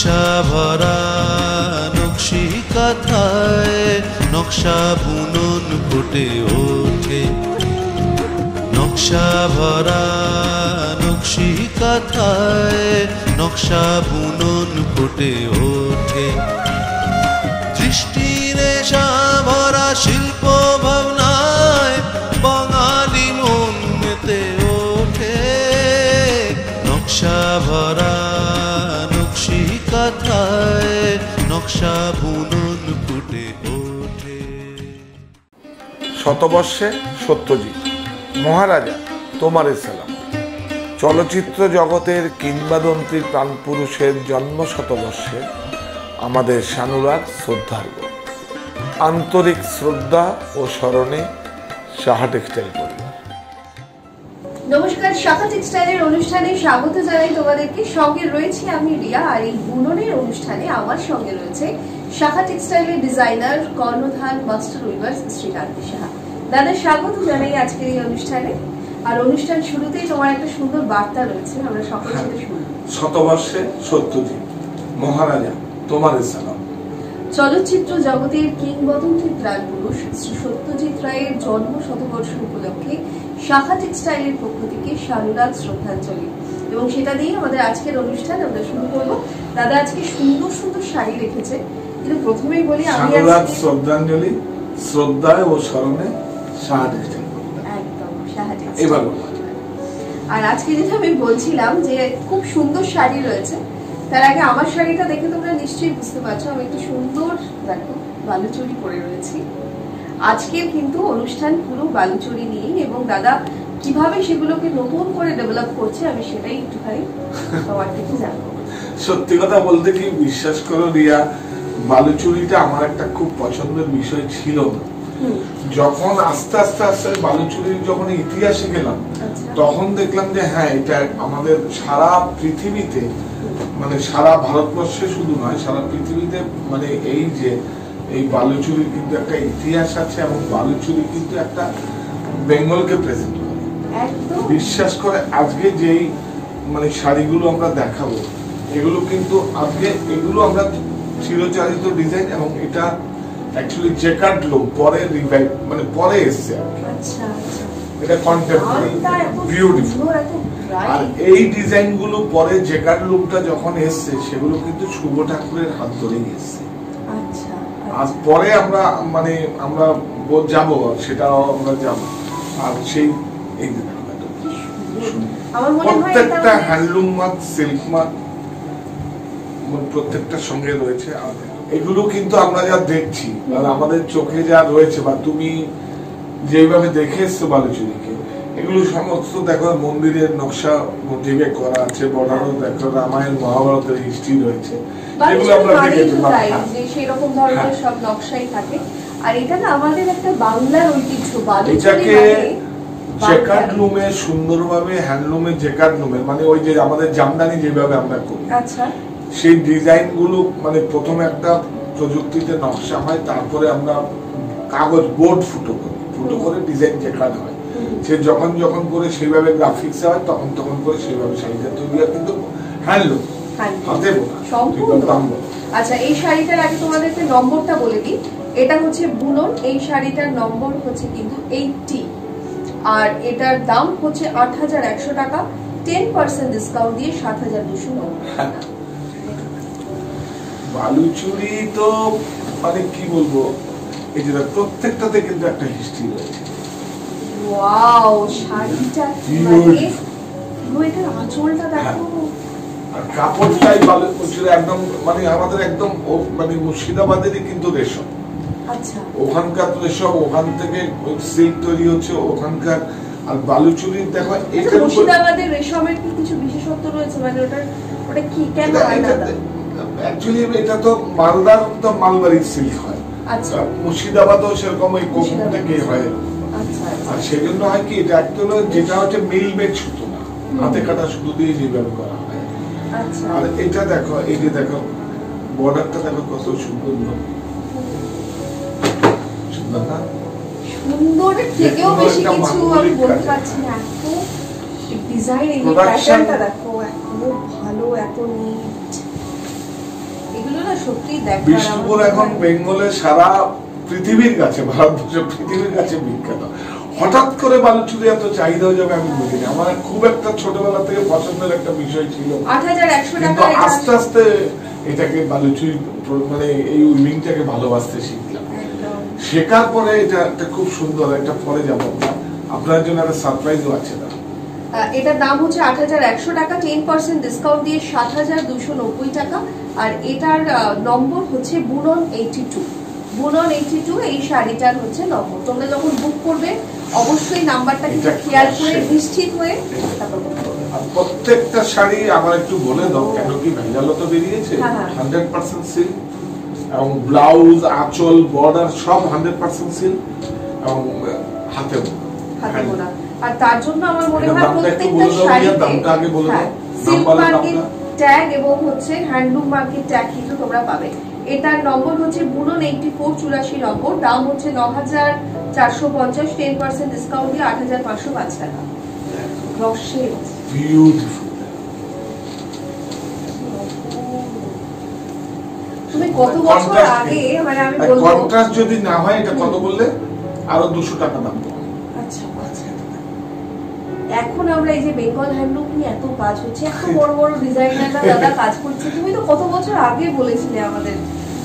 নকশা ভরা নকশি কাঁথায় নকশা বুনন ফুটে ওঠে, নকশা ভরা নকশি কাঁথায় নকশা বুনন ফুটে ওঠে। দৃষ্টির নেশা ভরা শিল্প ভাবনায় বাঙালি মন মেতে ওঠে, নকশা ভরা নকশি কাঁথায় নকশা বুনন ফুটে ওঠে। শতবর্ষে সত্যজিৎ, মহারাজা তোমারে সালাম। চলচ্চিত্র জগতের কিংবদন্তি প্রাণপুরুষের জন্ম শতবর্ষে আমাদের সানুরাগ শ্রদ্ধার্ঘ। আন্তরিক শ্রদ্ধা ও স্মরণে সাহা টেক্সটাইল পরিবার। নমস্কার, শাখা টেক্সটাইলের অনুষ্ঠানে স্বাগত জানাই তোমাদেরকে। সঙ্গে রয়েছে আমি রিয়া, আর এই বুননের অনুষ্ঠানে আমার সঙ্গে রয়েছে শাখা টেক্সটাইলের ডিজাইনার কর্ণধার মাস্টার উইভার্স শ্রীকান্ত সাহা। দাদা, স্বাগত জানাই আজকের এই অনুষ্ঠানে। আর অনুষ্ঠান শুরুতেই তোমার একটা সুন্দর বার্তা রয়েছে, আমরা সকলের সাথে শুনব। শতবর্ষে সত্যজিৎ, মহারাজা তোমারে সালাম। চলচ্চিত্র জগতের কিংবদন্তি প্রাণপুরুষ শ্রী সত্যজিৎ রায়ের জন্ম শতবর্ষ উপলক্ষে শাখা টেক্সটাইলের পক্ষ থেকে সানুরাগ শ্রদ্ধাঞ্জলি, এবং সেটা দিয়ে আমাদের আজকের অনুষ্ঠান আমরা শুরু করবো। দাদা আজকে সুন্দর সুন্দর শাড়ি রেখেছে, কিন্তু প্রথমেই বলি আমি সানুরাগ শ্রদ্ধাঞ্জলি, শ্রদ্ধায় ও স্মরণে সাহা টেক্সটাইল। একদম সাহা টেক্সটাইল। আর আজকে যেটা আমি বলছিলাম যে খুব সুন্দর শাড়ি রয়েছে, তার আগে আমার শাড়িটা দেখে তোমরা নিশ্চয়ই বুঝতে পারছো আমি একটু সুন্দর দেখো বালুচুরি পরে রয়েছি। আজকের কিন্তু অনুষ্ঠান পুরো বালুচুরি নিয়ে, এবং দাদা কিভাবে সেগুলোকে নতুন করে ডেভেলপ করছে আমি সেটাই একটুখানি তোমার থেকে জানবো। সত্যি কথা বলতে কি, বিশ্বাস করো রিয়া, বালুচুরিটা আমার একটা খুব পছন্দের বিষয় ছিল না। যখন আস্তে আস্তে আস্তে বালুচুরির যখন ইতিহাসে গেলাম, তখন দেখলাম যে হ্যাঁ, এটা আমাদের সারা পৃথিবীতে, মানে সারা ভারতবর্ষে শুধু নয়, সারা পৃথিবীতে মানে এই যে এই বালুচুরির কিন্তু একটা ইতিহাস আছে, এবং বালুচুরি কিন্তু একটা বেঙ্গলকে প্রেজেন্ট করে। বিশ্বাস করে আজকে যেই মানে শাড়িগুলো আমরা দেখাবো, এগুলো কিন্তু আজকে এগুলো আমরা চিরচারিত ডিজাইন, এবং এটা অ্যাকচুয়ালি জেকার্ড লুক পরে রিভাইভ, মানে পরে এসছে আর কি। এটা কন্টেম্পোরারি বিউটিফুল। আর এই ডিজাইন গুলো পরে জেকার্ড লুকটা যখন এসছে, সেগুলো কিন্তু শুভ ঠাকুরের হাত ধরেই এসছে। আজ পরে আমরা মানে আমরা যাবো, সেটাও আমরা যাবো। আর সেই এই প্রত্যেকটা হ্যান্ডলুম মার্ক, সিল্ক মার্ক প্রত্যেকটার সঙ্গে রয়েছে। আর এগুলো কিন্তু আমরা যা দেখছি, আর আমাদের চোখে যা রয়েছে, বা তুমি যেভাবে দেখে এসছো বালুচুরিকে, এগুলো সমস্ত দেখো মন্দিরের নকশা মোটিভে করা আছে, বর্ডারও দেখো রামায়ণ মহাভারতের হিস্ট্রি রয়েছে, এগুলো আমরা দেখেছি সেরকম ধরনের সব নকশাই থাকে। আর এটা না আমাদের একটা বাংলার ঐতিহ্য, এটাকে জেকার্ড লুমে সুন্দরভাবে হ্যান্ডলুমে জেকার্ড লুমে, মানে ওই যে আমাদের জামদানি যেভাবে আমরা করি, আচ্ছা সেই ডিজাইন গুলো মানে প্রথমে একটা প্রযুক্তিতে নকশা হয়, তারপরে আমরা কাগজ বোর্ড ফুটো করে ডিজাইন জেকার্ড হয়। সে যখন যখন করে সেইভাবে গ্রাফিক্স হয়, তখন তখন করে সেইভাবে শাড়িটা তৈরি হয়, কিন্তু হ্যান্ডলুম হাতে বোনা। আচ্ছা, এই শাড়িটার আগে তোমাদেরকে নম্বরটা বলে দিই। এটা হচ্ছে বুনন, এই শাড়িটার নম্বর হচ্ছে কিন্তু 80, আর এটার দাম হচ্ছে ৮১০০ টাকা। 10% ডিসকাউন্ট দিয়ে ৭২৯০ টাকা। বালুচুরি তো মানে কি বলবো, এই যে প্রত্যেকটাতে কিন্তু একটা হিস্ট্রি রয়েছে। ওয়াও, শাড়িটা মানে এটার আঁচলটা দেখো, আর কাপড়টাই বালুচুরি একদম মানে আমাদের একদম মানে মুর্শিদাবাদেরই কিন্তু রেশম। আচ্ছা, ওখানকার রেশম, ওখান থেকে সিল্ক তৈরি হচ্ছে ওখানকার। আর বালুচুরির দেখো, এটা মুর্শিদাবাদের রেশমের কি কিছু বিশেষত্ব রয়েছে? মানে ওটা কি কেন আলাদা? অ্যাকচুয়ালি এটা তো মালদার তো মালবাড়ির সিল্ক হয়। আচ্ছা, মুর্শিদাবাদও সেরকম ওই কোকুম থেকে হয়। আচ্ছা, আর সেজন্য হয় কি, এটা একদম যেটা হচ্ছে মিল মেড সুতো না, হাতে কাটা সুতো দিয়ে যেভাবে করা হয়। আচ্ছা, আর এটা দেখো, এই যে দেখো বর্ডারটা দেখো কত সুন্দর, সুন্দর না? সুন্দরের থেকেও বেশি কিছু আমি বলতে পারছি না। এত ডিজাইন, এই প্যাটার্নটা দেখো, এত ভালো, এত নিট। এগুলো না সত্যি দেখার। বিষ্ণুপুর এখন বেঙ্গলের সারা পৃথিবীর কাছে, ভারতবর্ষের পৃথিবীর কাছে বিখ্যাত। হঠাৎ করে বালুচুরি এত চাহিদা হয়ে যাবে আমি বুঝিনি। আমার খুব একটা ছোটবেলা থেকে পছন্দের একটা বিষয় ছিল, 8100 কিন্তু টাকা। আস্তে আস্তে এটাকে বালুচুরি মানে এই উইভিংটাকে ভালোবাসতে শিখলাম। শেখার পরে এটা একটা খুব সুন্দর একটা, পরে যাবো আপনার জন্য একটা সারপ্রাইজও আছে। না এটার দাম হচ্ছে 8100 টাকা, 10% ডিসকাউন্ট দিয়ে 7290 টাকা। আর এটার নম্বর হচ্ছে বুনন 82। বুনন 82 এই শাড়িটার হচ্ছে নম্বর। তোমরা যখন বুক করবে অবশ্যই নাম্বারটা কিন্তু খেয়াল করে নিশ্চিত হয়ে তারপর বুক করবে। প্রত্যেকটা শাড়ি আমার একটু বলে দাও, কেন কি ভেজালও তো বেরিয়েছে। 100% সিল্ক এবং ব্লাউজ, আঁচল, বর্ডার সব 100% সিল্ক এবং হাতে বোনা। আর তার জন্য আমার মনে হয় প্রত্যেকটা শাড়িতে সিল্ক মার্কেট ট্যাগ এবং হচ্ছে হ্যান্ডলুম মার্কেট ট্যাগ কিন্তু তোমরা পাবে। এটার নম্বর হচ্ছে বুনন 84, 84 নম্বর। দাম হচ্ছে 9450, 10% ডিসকাউন্ট দিয়ে 8505 টাকা। রসের বিউটিফুল। তুমি কত বছর আগে, মানে আমি বলবো কন্ট্রাস্ট যদি না হয় এটা কত বললে আরো 200 টাকা দাম। আচ্ছা আচ্ছা। এখন আমরা এই যে বেঙ্গল হ্যান্ডলুম নিয়ে এত কাজ হচ্ছে, এত বড় বড় ডিজাইনাররা দাদা কাজ করছে। তুমি তো কত বছর আগে বলেছিলে আমাদের,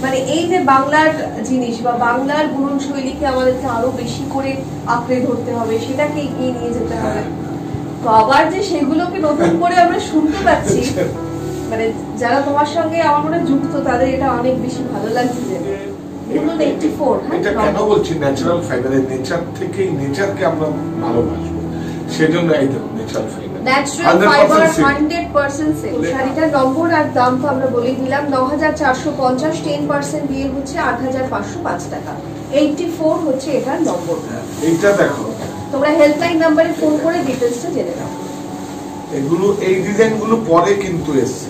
মানে এই যে বাংলার জিনিস বা বাংলার বুনন শৈলীকে আমাদেরকে আরো বেশি করে আঁকড়ে ধরতে হবে, সেটাকে এগিয়ে নিয়ে যেতে হবে। তো আবার যে সেগুলোকে নতুন করে আমরা শুনতে পাচ্ছি, মানে যারা তোমার সঙ্গে আমার মনে যুক্ত তাদের এটা অনেক বেশি ভালো লাগছে। যে বুনন 84, এটা কেন বলছি ন্যাচারাল ফাইবারের নেচার থেকেই, নেচারকে আমরা ভালোবাসবো, সেজন্য এই দেখো natural fibre, natural fibre 100% silk. শাড়িটার নম্বর আর দাম তো আমরা বলে দিলাম, 9450, 10% দিয়ে হচ্ছে 8505 টাকা। 84 হচ্ছে এটার নম্বর। এইটা দেখো, তোমরা হেল্পলাইন নম্বরে ফোন করে ডিটেইলসটা জেনে নাও। এগুলো এই ডিজাইনগুলো পরে কিন্তু এসেছে,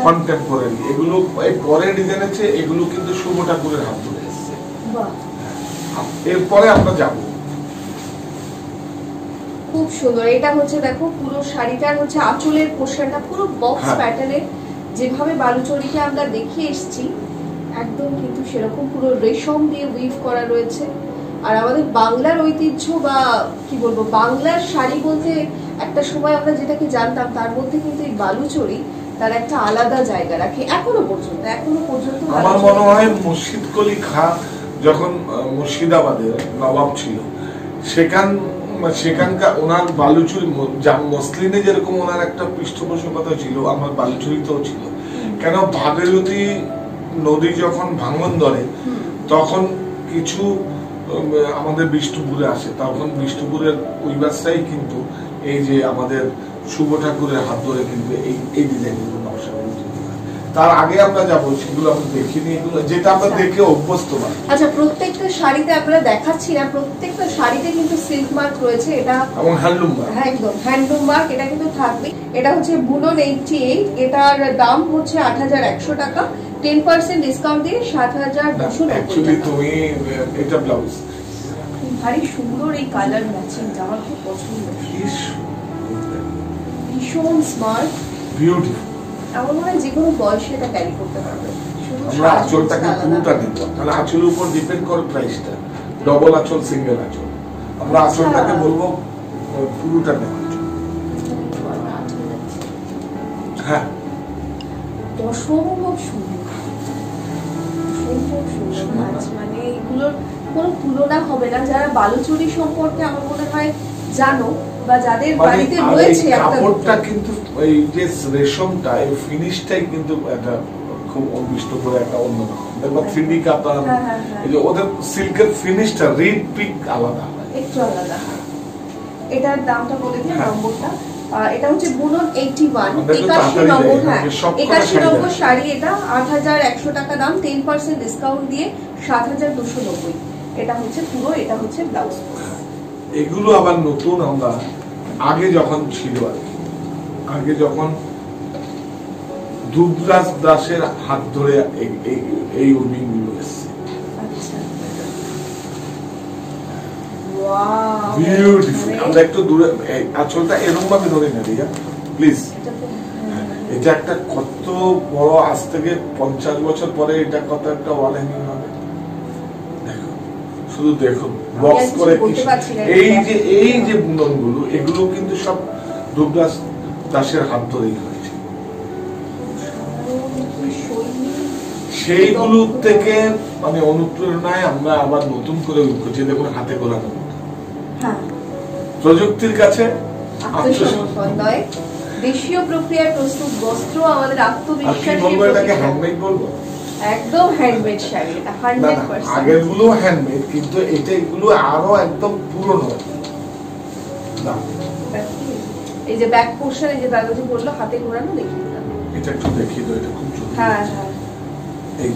কন্টেম্পোরারি। এগুলো এই পরে ডিজাইন আছে, এগুলো কিন্তু শুভ ঠাকুরের হাত ধরে এসেছে। বাহ, এরপরে আমরা যাব। খুব সুন্দর। এটা হচ্ছে দেখো পুরো শাড়িটার হচ্ছে আঁচলের পোর্শনটা পুরো বক্স প্যাটার্নের, যেভাবে বালুচরীকে আমরা দেখে এসেছি একদম কিন্তু সেরকম পুরো রেশম দিয়ে উইভ করা রয়েছে। আর আমাদের বাংলার ঐতিহ্য বা কি বলবো, বাংলার শাড়ি বলতে একটা সময় আমরা যেটাকে জানতাম, তার মধ্যে কিন্তু এই বালুচরী তার একটা আলাদা জায়গা রাখে এখনো পর্যন্ত। আমার মনে হয় মুর্শিদ কলি খাঁ যখন মুর্শিদাবাদের নবাব ছিল, সেখানকার ওনার বালুচুরি মসলিনে যেরকম ওনার একটা পৃষ্ঠপোষকতা ছিল, আমার বালুচুরিতেও ছিল। কেন ভাগীরথী নদী যখন ভাঙন ধরে, তখন কিছু আমাদের বিষ্ণুপুরে আসে, তখন বিষ্ণুপুরের ওই ব্যবসায়ী কিন্তু এই যে আমাদের শুভ ঠাকুরের হাত ধরে কিন্তু এই ডিজাইনগুলো নকশা করে। তার আগে আমরা যাবো, সেগুলো আমরা দেখিনি, এগুলো যেটা আমরা দেখে অভ্যস্ত না। আচ্ছা, প্রত্যেকটা শাড়িতে আমরা দেখাচ্ছি না, প্রত্যেকটা শাড়িতে কিন্তু সিল্ক মার্ক রয়েছে, এটা এবং হ্যান্ডলুম মার্ক। হ্যাঁ, একদম হ্যান্ডলুম মার্ক এটা কিন্তু থাকবে। এটা হচ্ছে বুনন 88, এটার দাম হচ্ছে 8100 টাকা, 10% ডিসকাউন্ট দিয়ে 7290 অ্যাকচুয়ালি তুমি এটা ব্লাউজ ভারী সুন্দর, এই কালার ম্যাচিংটা আমার খুব পছন্দ, ভীষণ স্মার্ট, বিউটিফুল। আমার মনে হয় যে কোনো বয়সে এটা ক্যারি করতে পারবে। আমরা আঁচলটাকে পুরোটা দিব, তাহলে আঁচলের উপর ডিপেন্ড করে প্রাইসটা, ডবল আঁচল, সিঙ্গেল আঁচল। আমরা আঁচলটাকে বলবো পুরোটা নেওয়ার জন্য। হ্যাঁ, অসম্ভব সুন্দর, অসম্ভব সুন্দর কাজ, মানে এগুলোর কোনো তুলনা হবে না। যারা বালুচরী সম্পর্কে আমার মনে হয় জানো, বা যাদের বাড়িতে রয়েছে, কাপড়টা কিন্তু এই যে রেশমটা, এই ফিনিশটাই কিন্তু একটা খুব অভিষ্ট করে একটা অন্যরকম। দেখো 3D কাতান, এই যে ওদের সিল্কের ফিনিশটা, রিড পিক আলাদা, একটু আলাদা। এটার দামটা বলে দিই, নম্বরটা। এটা হচ্ছে বুনন 81, 81 নম্বর। হ্যাঁ, 81 নম্বর শাড়ি। এটা 8100 টাকা দাম, 10% ডিসকাউন্ট দিয়ে 7290। এটা হচ্ছে পুরো, এটা হচ্ছে ব্লাউজ। এগুলো আবার নতুন, আমরা আগে যখন ছিল আর কি, আগে যখন দুবরাজ দাসের হাত ধরে এই উইভিং গুলো এসেছে। বিউটিফুল। আমরা একটু দূরে আঁচলটা এরকম ভাবে ধরে না রিয়া, প্লিজ। এটা একটা কত বড়, আজ থেকে 50 বছর পরে এটা কত একটা ওয়াল হ্যাঙ্গিং হবে। দেখো শুধু দেখুন বক্স করে, এই যে বুননগুলো এগুলো কিন্তু সব দুবরাজ দাসের হাত ধরেই হয়েছে। সেইগুলো থেকে মানে অনুপ্রেরণায় আমরা আবার নতুন করে উঠছি। দেখুন হাতে গোলানো প্রযুক্তির কাছে আত্মসমর্পণ নয়, দেশীয় প্রক্রিয়ায় প্রস্তুত বস্ত্র আমাদের আত্মবিশ্বাস। হ্যান্ডমেড বলবো, একদম হ্যান্ডমেড শাড়ি, এটা 100%। আগের গুলো হ্যান্ডমেড, কিন্তু এটা এগুলো আরো একদম পুরনো। এই যে ব্যাক পোর্শন, এই যে দাদাজি বললো হাতে ঘোরানো, দেখিয়ে দিলাম। এটা একটু দেখিয়ে দাও, এটা খুব সুন্দর। হ্যাঁ হ্যাঁ, এই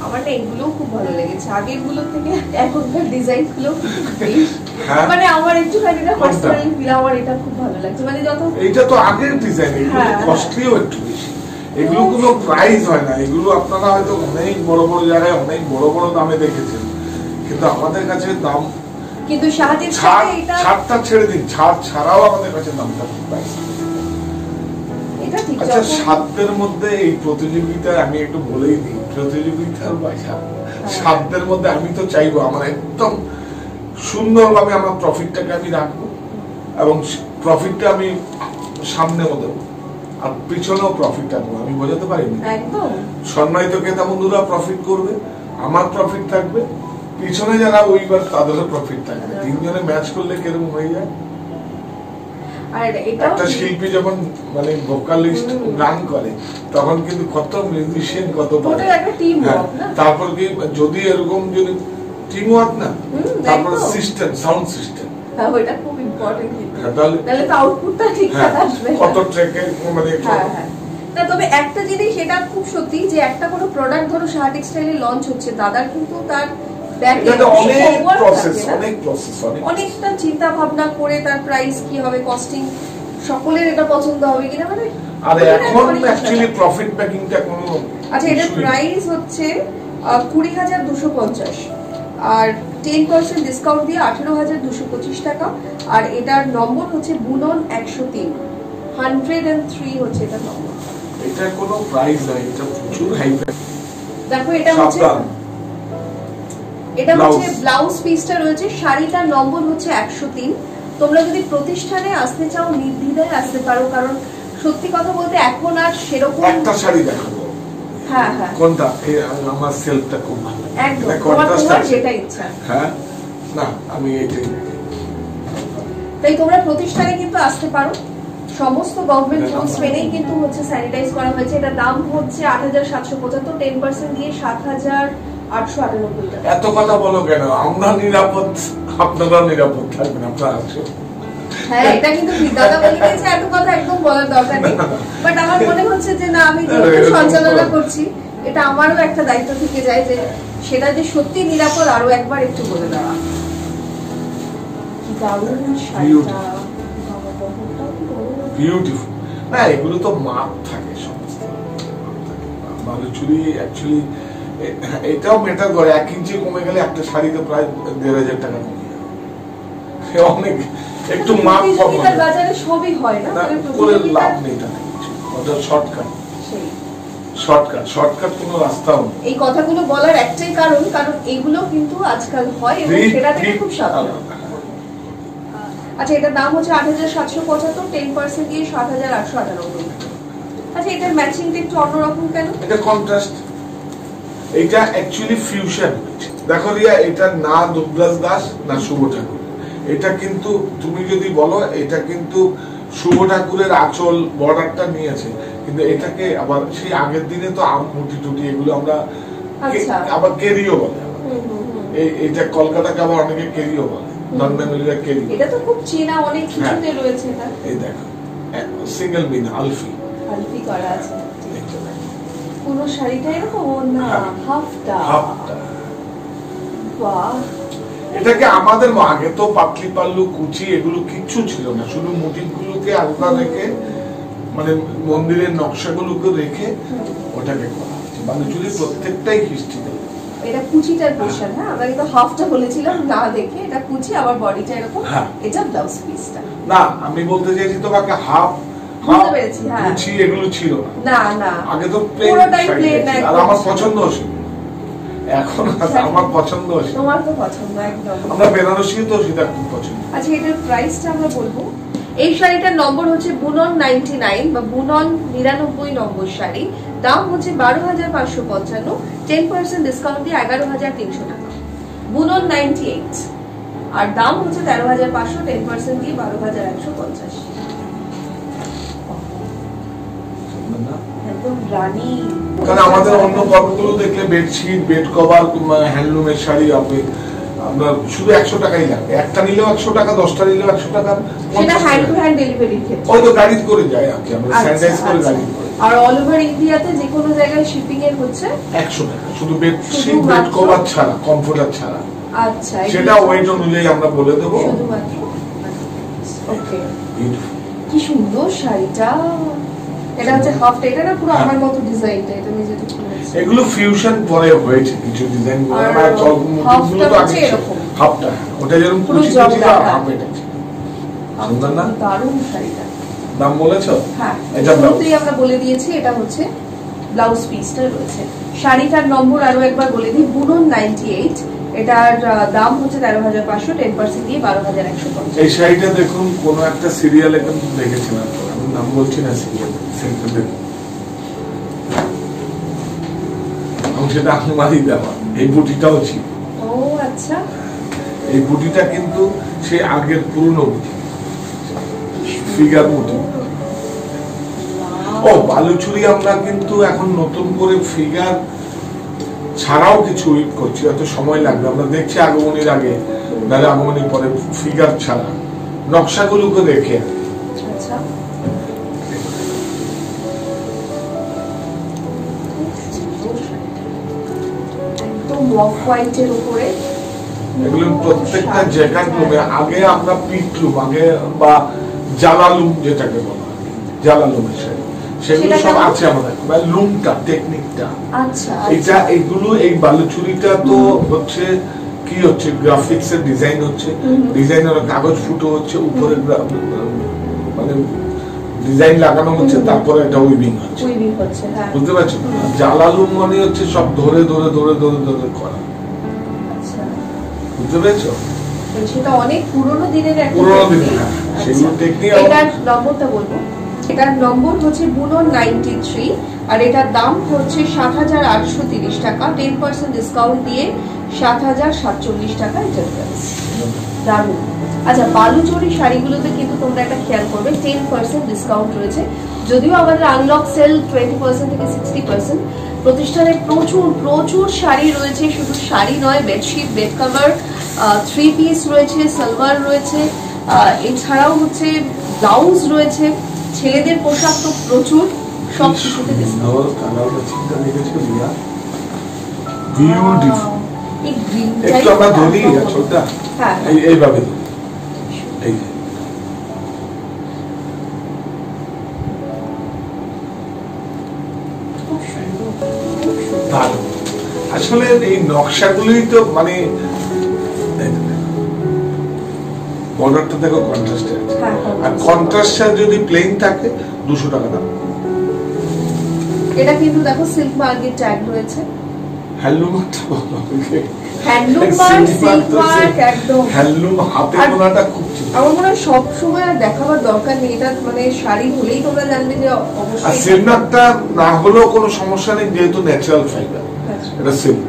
আমার না এগুলো খুব ভালো লেগেছে, আগের গুলো থেকে এখনকার ডিজাইন গুলো মানে আমার একটুখানি না পার্সোনালি ফিল, আমার এটা খুব ভালো লাগছে। মানে যত এইটা তো আগের ডিজাইন, এগুলো কস্টলিও একটু বেশি, এগুলো কোনো প্রাইস হয় না। এগুলো আপনারা হয়তো অনেক বড় বড় জায়গায় অনেক বড় বড় দামে দেখেছেন, কিন্তু আমাদের কাছে দাম, কিন্তু শাহাদের সাথে এটা ছাড়টা ছেড়ে দিন, ছাড় ছাড়াও আমাদের কাছে দামটা খুব প্রাইস। আচ্ছা, সাধ্যের মধ্যে এই প্রতিযোগিতায় আমি একটু বলেই দিই, প্রতিযোগিতার বাইরে সাধ্যের মধ্যে আমি তো চাইবো আমার একদম সুন্দরভাবে আমার প্রফিটটাকে আমি রাখবো, এবং প্রফিটটা আমি সামনেও দেবো আর পিছনেও প্রফিটটা দেবো। আমি বোঝাতে পারিনি, সম্মানিত ক্রেতা বন্ধুরা প্রফিট করবে, আমার প্রফিট থাকবে, পিছনে যারা ওইবার তাদেরও প্রফিট থাকবে। তিনজনে ম্যাচ করলে কিরকম হয়ে যায়। একটা শিল্পী যখন মানে ভোকালিস্ট গান করে তখন কিন্তু কত মিউজিশিয়ান, কত তারপর কি যদি এরকম যদি টিম ওয়ার্ক না, তারপর সিস্টেম, সাউন্ড সিস্টেম, ওইটা খুব ইম্পর্টেন্ট। তাহলে তো আউটপুটটা ঠিকঠাক আসবে। কত ট্র্যাকে মানে না, তবে একটা জিনিস এটা খুব সত্যি যে একটা কোনো প্রোডাক্ট ধরো শাহ টেক্সটাইলে লঞ্চ হচ্ছে, দাদার কিন্তু তার অনেকটা চিন্তা ভাবনা করে তার প্রাইস কি হবে, কস্টিং, সকলের এটা পছন্দ হবে কিনা, মানে আচ্ছা এটার প্রাইস হচ্ছে 20,250 আর 10% ডিসকাউন্ট দিয়ে 18,225 টাকা। আর এটার নম্বর হচ্ছে বুনন 103, 103 হচ্ছে এটা নম্বর। এটা কোনো প্রাইস নাই, এটা প্রচুর হাই প্রাইস। দেখো এটা হচ্ছে ব্লাউজ পিসটা রয়েছে, শাড়িটার নম্বর হচ্ছে 103। তোমরা যদি প্রতিষ্ঠানে আসতে চাও নির্দ্বিধায় আসতে পারো, কারণ সত্যি কথা বলতে এখন আর সেরকম একটা শাড়ি দেখাবো। হ্যাঁ হ্যাঁ, কোনটা? আমার সেলফটা খুব ভালো, একদম তোমার যেটা ইচ্ছা। হ্যাঁ না, আমি এইটাই। তাই তোমরা প্রতিষ্ঠানে কিন্তু আসতে পারো, সমস্ত গভর্নমেন্ট রুলস মেনেই কিন্তু হচ্ছে স্যানিটাইজ করা হয়েছে। এটার দাম হচ্ছে 8,775, 10% দিয়ে 7,898 টাকা। এত কথা বলো কেন? আমরা নিরাপদ, আপনারা নিরাপদ থাকবেন, আপনারা আসুন। হ্যাঁ, এটা কিন্তু দাদা বলে গেছে এত কথা একদম বলার দরকার নেই, বাট আমার মনে হচ্ছে যে না, আমি যেহেতু সঞ্চালনা করছি এটা আমারও একটা দায়িত্ব থেকে যায় যে সেটা যে সত্যি নিরাপদ আরো একবার একটু বলে দেওয়া। বিউটিফুল। না, এগুলো তো মাপ থাকে সমস্ত। বালুচুরি অ্যাকচুয়ালি এটাও মেটার করে, 1 ইঞ্চি কমে গেলে একটা শাড়িতে প্রায় 1,500 টাকা কমে যাবে। অনেক একটু মাপ কম হয়, বাজারে সবই হয় না, করে লাভ নেই, ওটা শর্টকাট। শর্টকাট কোনো রাস্তাও নেই। এই কথাগুলো বলার একটাই কারণ, এগুলো কিন্তু আজকাল হয় এবং সেটা থেকে খুব সাবধান। আচ্ছা, এটার দাম হচ্ছে 8,775, 10% দিয়ে 7,898। আচ্ছা, এটার ম্যাচিংটা একটু অন্যরকম কেন? এটা কন্ট্রাস্ট, এটা অ্যাকচুয়ালি ফিউশন। দেখো রিয়া, এটা না দুবরাজ দাস না শুভ ঠাকুর, এটা কিন্তু তুমি যদি বলো এটা কিন্তু শুভ ঠাকুরের আঁচল বর্ডারটা নিয়েছে, কিন্তু এটাকে আবার সেই আগের দিনে তো আম মুটি টুটি এগুলো আমরা আবার কেরিও বলে। এইটা কলকাতাকে আবার অনেকে কেরিও বলে, নন বেঙ্গলিরা কেরি। এটা তো খুব চেনা, অনেক কিছুতে রয়েছে এটা। এই দেখো সিঙ্গেল বিন আলফি করা আছে। পুরো শাড়িটা এরকম না, হাফটা। বাহ, এটাকে আমাদের আগে তো পাতলি পাল্লু কুচি এগুলো কিচ্ছু ছিল না, শুধু মোটিভগুলোকে আলাদা রেখে মানে মন্দিরের নকশাগুলোকে রেখে ওটাকে করা হয়েছে। বালুচুরির প্রত্যেকটাই হিস্ট্রি। এটা কুচিটার পোরশন। হ্যাঁ, আমরা কিন্তু হাফটা বলেছিলাম না দেখে, এটা কুচি, আবার বডিটা এরকম, এটা ব্লাউজ পিসটা। না, আমি বলতে চাইছি তোমাকে হাফ বুঝতে পেরেছি, হ্যাঁ। কুচি এগুলো ছিল না না, আগে তো প্লেন পুরোটাই প্লেন। আর আমার পছন্দ হচ্ছে, এখন আমার পছন্দ হচ্ছে। তোমার তো পছন্দ একদম। আমরা বেনারসি তো সেটা খুব পছন্দ। আচ্ছা, এটার প্রাইসটা আমরা বলবো। এই শাড়িটার নম্বর হচ্ছে বুনন 99 বা বুনন 99 নম্বর শাড়ি। দাম হচ্ছে 12,555, 10% ডিসকাউন্ট দিয়ে 11,300 টাকা। বুনন 98 আর দাম হচ্ছে 13,500, 10% দিয়ে 12,150। একদম রানী। কারণ আমাদের অন্য পর্বগুলো দেখলে বেডশিট, বেড কভার, হ্যান্ডলুমের শাড়ি হবে আপনার শুধু 100 টাকাই লাগবে। একটা নিলেও 100 টাকা, 10টা নিলেও 100 টাকা। সেটা হ্যান্ড টু হ্যান্ড ডেলিভারির ক্ষেত্রে। ওই তো গাড়ি করে যায় আর কি, আমরা স্যানিটাইজ করে গাড়ি করে। আর অল ওভার ইন্ডিয়াতে যে কোনো জায়গায় শিপিং এর হচ্ছে 100 টাকা, শুধু বেডশিট, বেড কভার ছাড়া, কমফোর্টার ছাড়া। আচ্ছা, সেটা ওয়েট অনুযায়ী আমরা বলে দেব। শুধুমাত্র। ওকে, কি সুন্দর শাড়িটা। এটা হচ্ছে হাফটা, এটা না পুরো আমার মতো ডিজাইনটা, এটা আমি যেটা করেছি। এগুলো ফিউশন পরে হয়েছে কিছু ডিজাইন, আর হাফটা হচ্ছে এরকম। হাফটা ওটা যেরকম পুরো কুচি কুচি জবটা, হাফ এটা ছিল। সুন্দর না? দারুণ শাড়িটা। দাম বলেছো? হ্যাঁ, এটা শুরুতেই আমরা বলে দিয়েছি এটা হচ্ছে ব্লাউজ পিসটা রয়েছে। শাড়িটার নম্বর আরো একবার বলে দিই, বুনন 98, এটার দাম হচ্ছে 13,500, 10% দিয়ে 12,150। এই শাড়িটা দেখুন কোন একটা সিরিয়ালে কিন্তু দেখেছিলাম, আমি নাম বলছি না সিরিয়াল, সেটা আমারই দেওয়া। এই বুটিটাও ছিল। ও আচ্ছা, এই বুটিটা কিন্তু সেই আগের পুরনো বুটি, ফিগার বুটি। ও বালুচুরি আমরা কিন্তু এখন নতুন করে ফিগার ছাড়াও কিছু উইপ করছি, এত সময় লাগবে। আমরা দেখছি আগমনীর আগে, নাহলে আগমনীর পরে ফিগার ছাড়া নকশাগুলোকে দেখে। আচ্ছা, একদম অফ হোয়াইটের উপরে। এগুলো প্রত্যেকটা জ্যাকেট লুমে, আগে আমরা পিট লুম আগে বা জালালুম যেটাকে বলা হয়, জালালুমের শাড়ি, সেগুলো সব আছে আমাদের। লুমটা টেকনিকটা, আচ্ছা, এটা এগুলো এই বালুচুরিটা তো হচ্ছে কি হচ্ছে, গ্রাফিক্স এর ডিজাইন হচ্ছে, ডিজাইনের কাগজ ফুটো হচ্ছে, উপরে মানে ডিজাইন লাগানো হচ্ছে, তারপরে এটা উইভিং হচ্ছে। বুঝতে পারছো? জালালুম মানে হচ্ছে সব ধরে ধরে ধরে ধরে ধরে করা। বুঝতে পেরেছো? সেটা অনেক পুরনো দিনের একটা পুরনো দিনের, সেগুলো টেকনিক। এটার নম্বরটা বলবো। এটার নম্বর হচ্ছে বুনন 93 আর এটার দাম হচ্ছে 7,830 টাকা, 10% ডিসকাউন্ট দিয়ে 7,047 টাকা এটার প্রাইস। দারুণ। আচ্ছা, বালুচরি শাড়িগুলোতে কিন্তু তোমরা একটা খেয়াল করবে, 10% ডিসকাউন্ট রয়েছে। যদিও আমাদের আনলক সেল 20% থেকে 60%। প্রতিষ্ঠানে প্রচুর প্রচুর শাড়ি রয়েছে, শুধু শাড়ি নয়, বেডশিট, বেড কভার, 3 পিস রয়েছে, সালোয়ার রয়েছে, এছাড়াও হচ্ছে ব্লাউজ রয়েছে, ছেলেদের পোশাক তো প্রচুর, সব কিছুতে ডিসকাউন্ট। এই গ্রিনটাই একটু আমরা ধরি ছোটটা, হ্যাঁ এইভাবে এই আসলে এই নকশাগুলোই তো মানে বর্ডারটা দেখো কন্ট্রাস্টে আছে, আর কন্ট্রাস্টটা যদি প্লেন থাকে 200 টাকা দাম। এটা কিন্তু দেখো সিল্ক মার্কের ট্যাগ রয়েছে, হ্যান্ডলুমটা বলো, হ্যান্ডলুম মার্ক, সিল্ক মার্ক, একদম হ্যান্ডলুম হাতে বোনাটা খুব চিন্তা। আমার মনে হয় সব সময় আর দেখাবার দরকার নেই, এটা মানে শাড়ি হলেই তোমরা জানবে যে আর অবশ্যই সিল্কটা না হলেও কোনো সমস্যা নেই, যেহেতু ন্যাচারাল ফাইবার। এটা সিল্ক,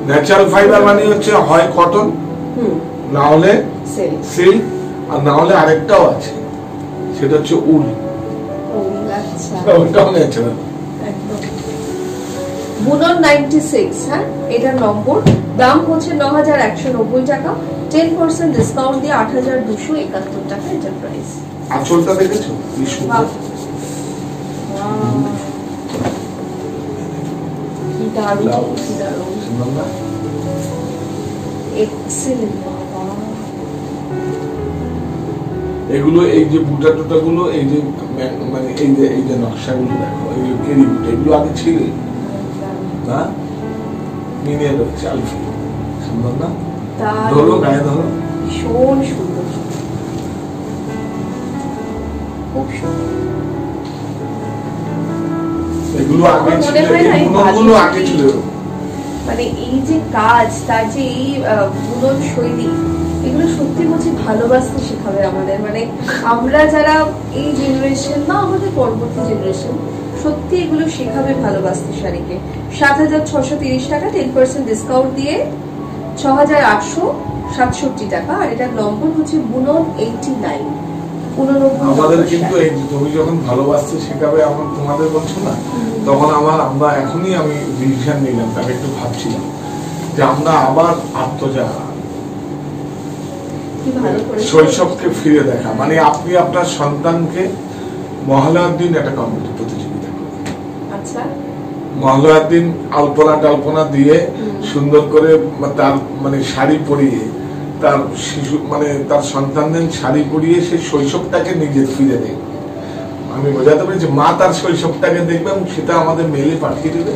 ন্যাচারাল ফাইবার মানে হচ্ছে হয় কটন, না হলে সিল্ক, আর না হলে আরেকটাও আছে, সেটা হচ্ছে উল। ওটাও ন্যাচারাল। বুনন 96, হ্যাঁ, এটার নম্বর, দাম হচ্ছে 9,190 টাকা, 10% ডিসকাউন্ট দিয়ে 8,271 টাকা এটার প্রাইস। আঁচলটা দেখেছো কি সুন্দর, কি দারুণ, কি দারুণ, সুন্দর না? এক্সেলেন্ট। এগুলো এই যে বুটা টুটা গুলো, এই যে মানে এই যে নকশাগুলো দেখো, এগুলো কেরি বুটা, এগুলো আগে ছিল না, মিনে রয়েছে আলফি। সুন্দর না? ধরো গায়ে ধরো, ভীষণ সুন্দর। খুব সুন্দর। এগুলো আগে ছিল, এগুলো আগে ছিল। মানে এই যে কাজ, তার যে এই বুনন শৈলী, এগুলো সত্যি বলছি ভালোবাসতে শেখাবে আমাদের। মানে আমরা যারা এই জেনারেশন বা আমাদের পরবর্তী জেনারেশন, সত্যি এগুলো শেখাবে ভালোবাসতে শাড়িকে। 7,630 টাকা, 10% ডিসকাউন্ট দিয়ে 6,867 টাকা। আর এটার নম্বর হচ্ছে বুনন 89। আমাদের কিন্তু এই তুমি যখন ভালোবাসতে শেখাবে, আমার তোমাদের বলছো না, তখন আমরা এখনই আমি ডিসিশন নিলাম, আমি একটু ভাবছিলাম যে আমরা আবার শৈশবকে ফিরে দেখা। মানে আপনি আপনার সন্তানকে মহালয়ার দিন একটা কম্পিটিটিভ প্রতিযোগিতা করবেন। আচ্ছা, মহালয়ার দিন আলপনা টালপনা দিয়ে সুন্দর করে তার মানে শাড়ি পরিয়ে, তার শিশু মানে তার সন্তানদের শাড়ি পরিয়ে সেই শৈশবটাকে নিজে ফিরে দেয়। আমি বোঝাতে পারি যে মা তার শৈশবটাকে দেখবে এবং সেটা আমাদের মেলে পাঠিয়ে দেবে।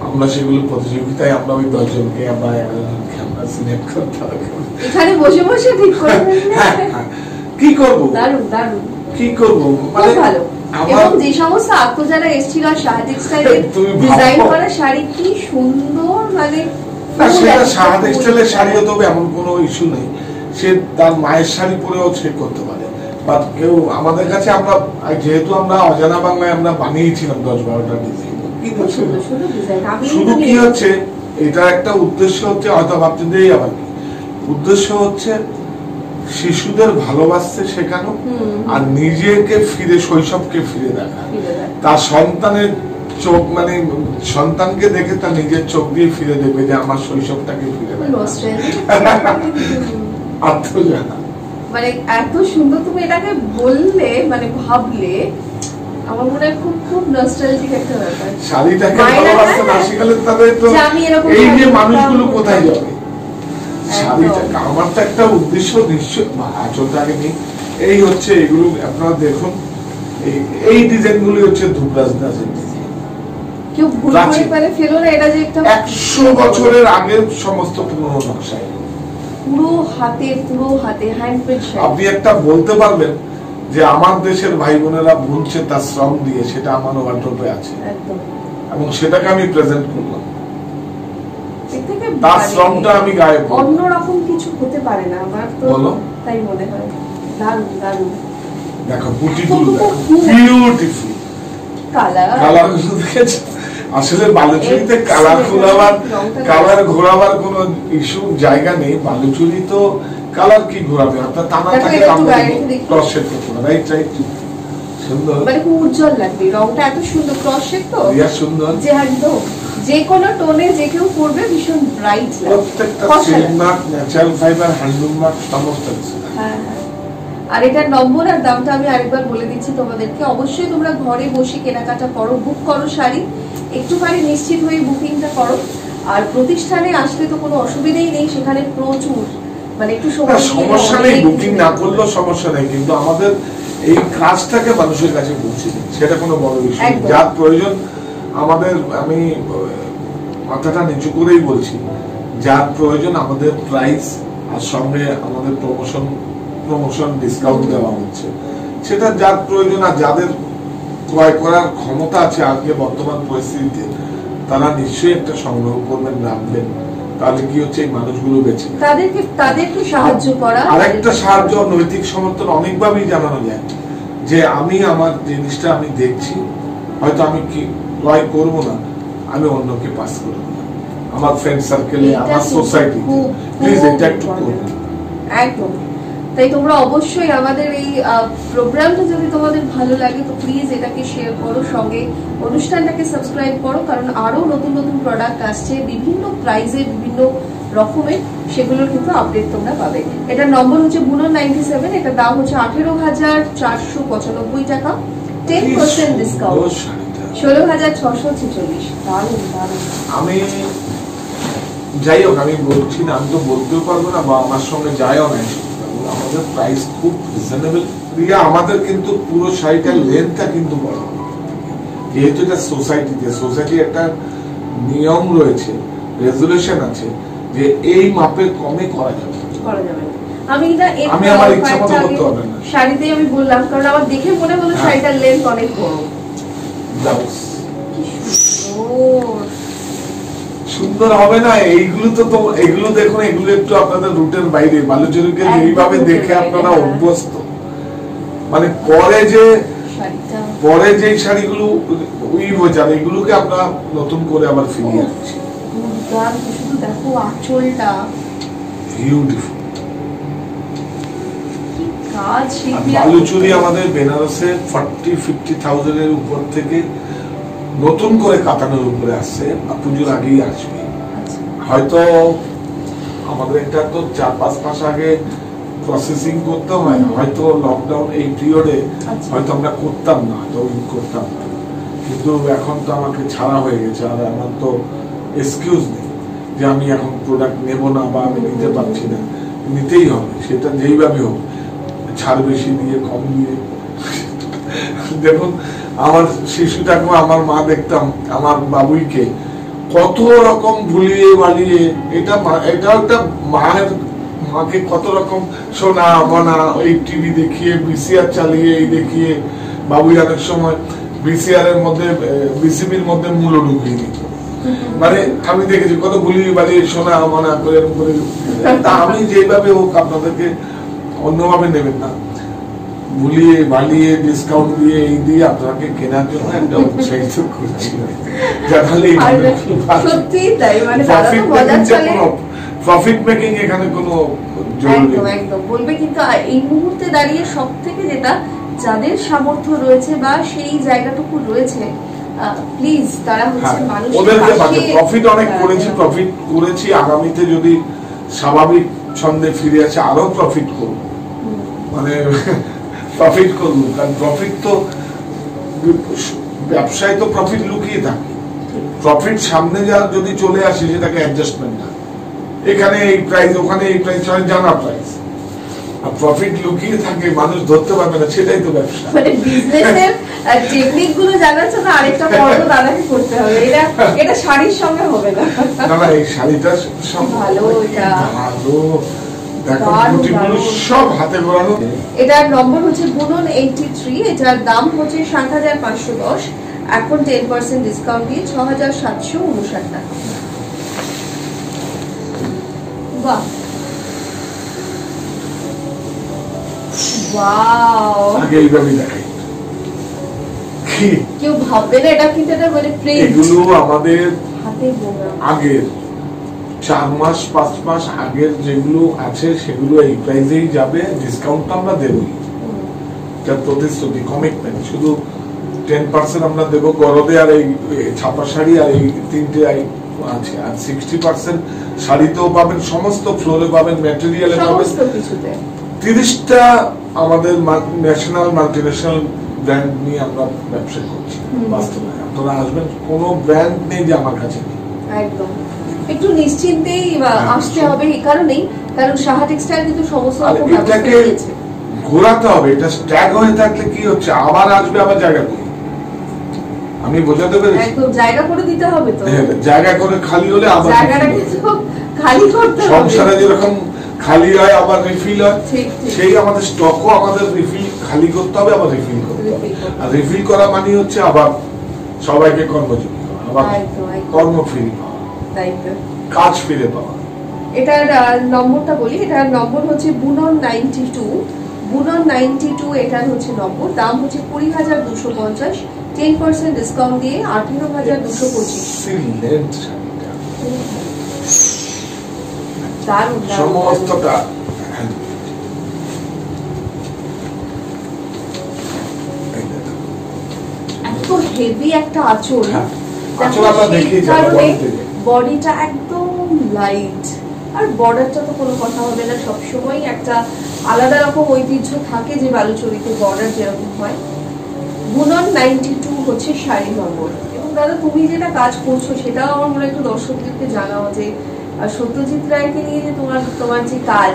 আমরা সেগুলো প্রতিযোগিতায় আমরা ওই 10 জনকে বা 11 জনকে আমরা সিলেক্ট করতে হবে। এখানে বসে বসে ঠিক করবেন কি করব, দারুণ দারুণ কি করব, মানে ভালো। এবং যে সমস্ত আত্ম যারা এসেছিল শাহ টেক্সটাইলের ডিজাইন করা শাড়ি কি সুন্দর, মানে সেটা শাহ টেক্সটাইলের শাড়িও তবে এমন কোনো ইস্যু নেই, সে তার মায়ের শাড়ি পরেও সে করতে পারে। বা কেউ আমাদের কাছে, আমরা যেহেতু আমরা অজানা বাংলায় আমরা বানিয়েছিলাম 10-12টা ডিজাইন। শুধু কি হচ্ছে, এটা একটা উদ্দেশ্য হচ্ছে, হয়তো ভাবছেন যে আবার কি উদ্দেশ্য হচ্ছে, শিশুদের ভালোবাসতে শেখানো আর নিজেকে ফিরে শৈশবকে ফিরে দেখা। তার সন্তানের চোখ মানে সন্তানকে দেখে তার নিজের চোখ দিয়ে ফিরে দেবে যে আমার শৈশবটাকে ফিরে দেখা। আত্মজানা মানে এত সুন্দর তুমি এটাকে বললে, মানে ভাবলে আমার মনে হয় খুব খুব নস্টালজিক একটা ব্যাপার। শাড়িটাকে ভালোবাসতে না শিখালে তবে তো এই যে মানুষগুলো কোথায় যাবে? শাড়িটা আমার তো একটা উদ্দেশ্য নিশ্চয় আচলটা আগে নেই। এই হচ্ছে এগুলো আপনারা দেখুন, এই ডিজাইন গুলি হচ্ছে ধুবরাজ দাসের ডিজাইন। কেউ ভুল করে পারে ফেলো না, এটা যে একটা 100 বছরের আগের সমস্ত পুরনো নকশা, পুরো হাতে হ্যান্ডমেড শাড়ি। আপনি একটা বলতে পারবেন যে আমার দেশের ভাই বোনেরা বুনছে তার শ্রম দিয়ে, সেটা আমার ওয়ার্ড্রোবে আছে এবং সেটাকে আমি প্রেজেন্ট করলাম। তার শ্রমটা আমি গায়ে অন্যরকম কিছু হতে পারে না, আমার তো তাই মনে হয়। দারুণ দারুণ, দেখো বুটিগুলো দেখো, বিউটিফুল কালার দেখেছো? আসলে বালুচুরিতে কালার ঘোরাবার কোন ইস্যু জায়গা নেই। বালুচুরি তো কালার কি ঘোরাবে, আপনার টানা থাকে ক্রস শেড করতে হবে, রাইট রাইট, সুন্দর মানে খুব উজ্জ্বল লাগবে, রংটা এত সুন্দর, ক্রস শেড তো সুন্দর, যে একদম যে কোনো টোনে যে কেউ পরবে ভীষণ ব্রাইট লাগবে। প্রত্যেকটা silk mark, natural fibre, handloom mark সমস্ত কিছু। হ্যাঁ, আর এটার নম্বর আর দামটা আমি আরেকবার বলে দিচ্ছি তোমাদেরকে। অবশ্যই তোমরা ঘরে বসে কেনাকাটা করো, বুক করো শাড়ি, একটুখানি নিশ্চিত হয়ে বুকিংটা করো। আর প্রতিষ্ঠানে আসলে তো কোনো অসুবিধাই নেই, সেখানে প্রচুর মানে একটু সমস্যা নেই, বুকিং না করলেও সমস্যা নেই, কিন্তু আমাদের এই কাজটাকে মানুষের কাছে পৌঁছে দিই, সেটা কোনো বড় বিষয়। যার প্রয়োজন আমাদের, আমি মাথাটা নিচু করেই বলছি, যার প্রয়োজন আমাদের প্রাইস আর সঙ্গে আমাদের প্রমোশন ডিসকাউন্ট দেওয়া হচ্ছে, সেটা যার প্রয়োজন আর যাদের ক্রয় করার ক্ষমতা আছে আজকে বর্তমান পরিস্থিতিতে, তারা নিশ্চয়ই একটা সংগ্রহ করবেন, রাখবেন। তাহলে কি হচ্ছে, এই মানুষগুলো বেঁচে তাদেরকে সাহায্য করা, আরেকটা সাহায্য নৈতিক সমর্থন অনেকভাবেই জানানো যায় যে আমি আমার জিনিসটা আমি দেখছি, হয়তো আমি কি ক্রয় করবো না, আমি অন্যকে পাস করে দিলাম, আমার ফ্রেন্ড সার্কেলে, আমার সোসাইটি, প্লিজ এটা একটু করবেন। একদম তাই। তোমরা অবশ্যই আমাদের এই প্রোগ্রামটা যদি তোমাদের ভালো লাগে তো প্লিজ এটাকে শেয়ার করো, সঙ্গে অনুষ্ঠানটাকে সাবস্ক্রাইব করো, কারণ আরো নতুন নতুন প্রোডাক্ট আসছে বিভিন্ন প্রাইজে, বিভিন্ন রকমের, সেগুলোর কিন্তু আপডেট তোমরা পাবে। এটার নম্বর হচ্ছে বুনন 97, এটার দাম হচ্ছে 18,495 টাকা, 10% ডিসকাউন্ট 16,646। দারুণ দারুণ। আমি যাই হোক, আমি বলছি না, আমি তো বলতেও পারবো না, বা আমার সঙ্গে যায়ও না, আমাদের প্রাইস খুব রিজনেবল। আমাদের কিন্তু পুরো শাড়িটার লেন্থটা কিন্তু বড়, যেহেতু এটা সোসাইটি একটা নিয়ম রয়েছে, রেজুলেশন আছে যে এই মাপের কমে করা যাবে। আমি না আমি আমার ইচ্ছা মতো করতে হবে না। শাড়িতেই আমি বললাম, কারণ আমার দেখে মনে হলো শাড়িটার লেন্থ অনেক বড়। সুন্দর হবে না? এইগুলো তো এগুলো দেখুন, এগুলো একটু আপনাদের রুটের বাইরে। বালুচরীকে এইভাবে দেখে আপনারা অভ্যস্ত, মানে পরে যে শাড়িগুলো উইভ হয়ে যাবে, এগুলোকে আমরা নতুন করে আবার ফিরিয়ে আনছি। দেখো আঁচলটা বিউটিফুল। বালুচরী আমাদের বেনারসে 40-50,000 এর উপর থেকে নতুন করে কাতানোর উপরে আসছে, পুজোর আগেই আসবে। হয়তো আমাদের এটা তো 4-5 মাস আগে প্রসেসিং করতে হয়, হয়তো লকডাউন এই পিরিয়ডে হয়তো আমরা করতাম না, করতাম না, কিন্তু এখন তো আমাকে ছাড়া হয়ে গেছে, আর আমার তো এক্সকিউজ নেই যে আমি এখন প্রোডাক্ট নেব না বা আমি নিতে পারছি না। নিতেই হবে, সেটা যেইভাবে হোক, ছাড় বেশি দিয়ে কম দিয়ে। দেখুন আমার শিশুটাকে, আমার মা দেখতাম আমার বাবুইকে কত রকম ভুলিয়ে বালিয়ে, এটা একটা মাকে কত রকম সোনা মনা এই টিভি দেখিয়ে, বিসিআর চালিয়ে এই দেখিয়ে, বাবুই অনেক সময় বিসিআর এর মধ্যে বিসিবির মধ্যে মূল্য ঢুকিয়ে দিত। মানে আমি দেখেছি কত ভুলিয়ে বালিয়ে সোনা মনা করে। তা আমি যেভাবে হোক, আপনাদেরকে অন্যভাবে নেবেন না, ভুলিয়ে বালিয়ে ডিসকাউন্ট দিয়ে এই দিয়ে আপনাকে কেনার জন্য একটা উৎসাহিত করছি। প্রফিট মেকিং এখানে কোনো একদম বলবে, কিন্তু এই মুহূর্তে দাঁড়িয়ে সব থেকে যেটা যাদের সামর্থ্য রয়েছে বা সেই জায়গাটুকু রয়েছে, প্লিজ তারা হচ্ছে ওদেরকে প্রফিট অনেক করেছি, আগামীতে যদি স্বাভাবিক ছন্দে ফিরে আসে আরো প্রফিট করব, মানে প্রফিট করব। কারণ প্রফিট তো ব্যবসায় তো প্রফিট লুকিয়ে থাকে, প্রফিট সামনে যদি চলে আসে সেটাকে অ্যাডজাস্টমেন্ট না, এখানে এই প্রাইস ওখানে এই প্রাইস, জানা প্রাইস, আর প্রফিট লুকিয়ে থাকে, মানুষ ধরতে পারবে না, সেটাই তো ব্যবসা। মানে বিজনেসের টেকনিক গুলো জানার জন্য আরেকটা পর্ব দাদাকে করতে হবে, এটা শাড়ির সঙ্গে হবে না। না এই শাড়িটা ভালো, এটা ভালো, দেখো গুটিগুলো সব হাতে বানানো। এটার নম্বর হচ্ছে বুনন 83, এটার দাম হচ্ছে ৭৫১০, এখন 10% ডিসকাউন্ট দিয়ে ৬৭৫৯ টাকা। বাহ, ওয়াও, আগে এইভাবে দেখাই, কেউ ভাববে না এটা কিন্তু এটা মানে প্রিন্ট। এগুলো আমাদের হাতে বোনা, আগের 4 মাস 5 মাস আগের যেগুলো আছে সেগুলো এই প্রাইসেই যাবে, ডিসকাউন্ট আমরা দেবই, এটা প্রতিশ্রুতি, কমিটমেন্ট। শুধু 10% আমরা দেবো গরদে, আর এই ছাপা শাড়ি আর এই তিনটে আছে, আর 60% শাড়িতেও পাবেন, সমস্ত ফ্লোরে পাবেন, ম্যাটেরিয়ালে পাবেন। 30টা আমাদের ন্যাশনাল মাল্টিন্যাশনাল ব্র্যান্ড নিয়ে আমরা ব্যবসা করছি। বাস্তবে আপনারা আসবেন, কোনো ব্র্যান্ড নেই যে আমার কাছে নেই, একদম একটু নিশ্চিন্তেই আসতে হবে। এই কারণেই, কারণ সাহা টেক্সটাইল কিন্তু সমস্ত রকম ব্যবস্থা দিয়েছে। ঘোরাতে হবে, এটা স্ট্যাগ হয়ে থাকলে কি হচ্ছে, আবার আসবে, আবার জায়গা করে। আমি বোঝাতে পেরেছি, একদম জায়গা করে দিতে হবে। তো জায়গা করে খালি হলে আবার জায়গাটা কিন্তু খালি করতে হবে। সংসারে যেরকম খালি হয় আবার রিফিল হয়, সেই আমাদের স্টকও আমাদের রিফিল, খালি করতে হবে আবার রিফিল করতে হবে। আর রিফিল করা মানে হচ্ছে আবার সবাইকে কর্মযোগী করা, আবার কর্ম ফিরে পাওয়া, কাজ ফিরে পাওয়া। এটার নম্বরটা বলি, এটার নম্বর হচ্ছে বুনন 92, বুনন 92 এটার হচ্ছে নম্বর, দাম হচ্ছে ২০,২৫০, 10% ডিসকাউন্ট দিয়ে ১৮,২২৫। দারুণ, সমস্তটা এত হেভি একটা আঁচল, কারণে বডিটা একদম লাইট, আর বর্ডারটা তো কোনো কথা হবে না, সবসময় একটা আলাদা রকম ঐতিহ্য থাকে যে বালুচরীতে বর্ডার যেরকম হয়। বুনন 92 হচ্ছে শাড়ি নম্বর। এবং দাদা তুমি যেটা কাজ করছো সেটাও আমার মনে একটু দর্শকদেরকে জানাও, যে সত্যজিৎ রায়কে নিয়ে যে তোমার যে কাজ,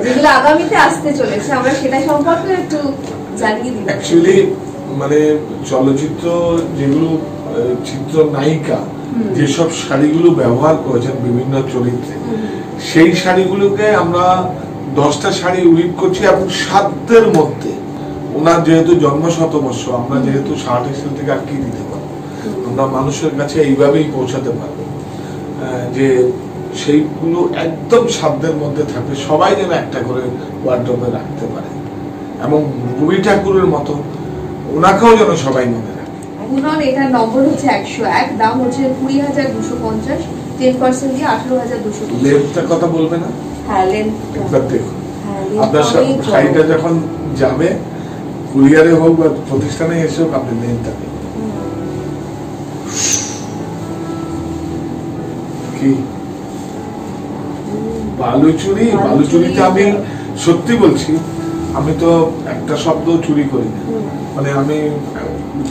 যেগুলো আগামীতে আসতে চলেছে, আমরা সেটা সম্পর্কে একটু জানিয়ে দিই। অ্যাকচুয়ালি মানে চলচ্চিত্র যেগুলো চিত্র নায়িকা যেসব শাড়িগুলো ব্যবহার করেছেন বিভিন্ন চরিত্রে, সেই শাড়িগুলোকে আমরা 10টা শাড়ি উইভ করছি এবং সাধ্যের মধ্যে। ওনার যেহেতু জন্ম শতবর্ষ, আমরা যেহেতু শার্ট স্টাইল থেকে আর কি দিতে পারবো, আমরা মানুষের কাছে এইভাবেই পৌঁছাতে পারবো যে সেইগুলো একদম সাধ্যের মধ্যে থাকবে, সবাই যেন একটা করে ওয়ার্ডরোবে রাখতে পারে, এবং রবি ঠাকুরের মতো ওনাকেও যেন সবাই মনে রাখে। এটার নম্বর হচ্ছে 101, দাম হচ্ছে 20,250, 10% দিয়ে 18,250। লেন্থটার কথা বলবে না? হ্যাঁ, লেন্থ একবার দেখুন। আপনার শাড়িটা যখন যাবে কুরিয়ারে হোক বা প্রতিষ্ঠানে এসে হোক, আপনি লেন্থটা দেখুন। কি বালুচুরি! বালুচুরিতে আমি সত্যি বলছি, আমি তো একটা শব্দ চুরি করি না, মানে আমি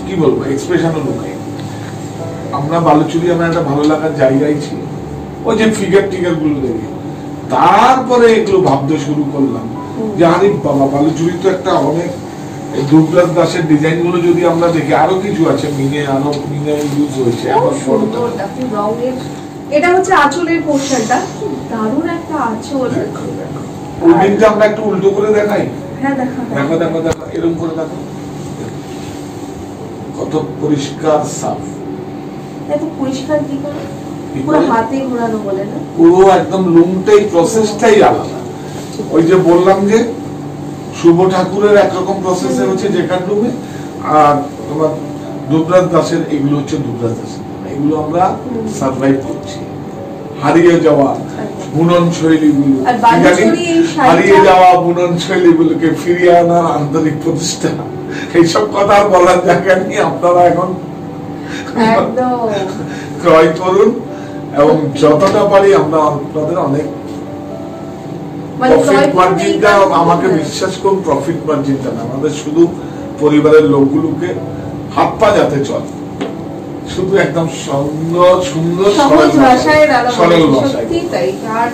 কি বলবো, এক্সপ্রেশনও লুকাই। আমরা বালুচুরি আমার একটা ভালো লাগার জায়গায় ছিল, ওই যে ফিগার টিগার গুলো দেখে তারপরে এগুলো ভাবতে শুরু করলাম যে আরে বাবা, বালুচুরি তো একটা অনেক, দুর্গাস দাসের ডিজাইন গুলো যদি আমরা দেখি, আরো কিছু আছে মিনে, আরো মিনে ইউজ হয়েছে। এটা হচ্ছে আঁচলের পোর্শনটা, দারুণ একটা আঁচল। ওই দিনটা আমরা একটু উল্টো করে দেখাই। হ্যাঁ, দেখো দেখো দেখো দেখো, এরকম করে দেখো, কত পরিষ্কার সাফ। এত পরিষ্কার কি করে? পুরো হাতে ঘোরানো বলে না, পুরো একদম লুমটাই, প্রসেসটাই আলাদা। ওই যে বললাম যে শুভ ঠাকুরের একরকম প্রসেসে হচ্ছে জেকার লুমে, আর তোমার দুবরাজ দাসের এগুলো হচ্ছে দুবরাজ দাসের, এগুলো আমরা সারভাইভ করছি। হারিয়ে যাওয়া বুনন শৈলীগুলো, হারিয়ে যাওয়া বুনন শৈলীগুলোকে ফিরিয়ে আনার আন্তরিক প্রতিষ্ঠা, এইসব কথা আর বলার জায়গা নিয়ে আপনারা এখন ক্রয় করুন, এবং যতটা পারি আমরা আপনাদের অনেক প্রফিট মার্জিনটা, আমাকে বিশ্বাস করুন, প্রফিট মার্জিনটা না, আমাদের শুধু পরিবারের লোকগুলোকে হাত পা যাতে চলে, শুধু একদম সুন্দর সুন্দর সহজ ভাষায়, সত্যি তাই। আর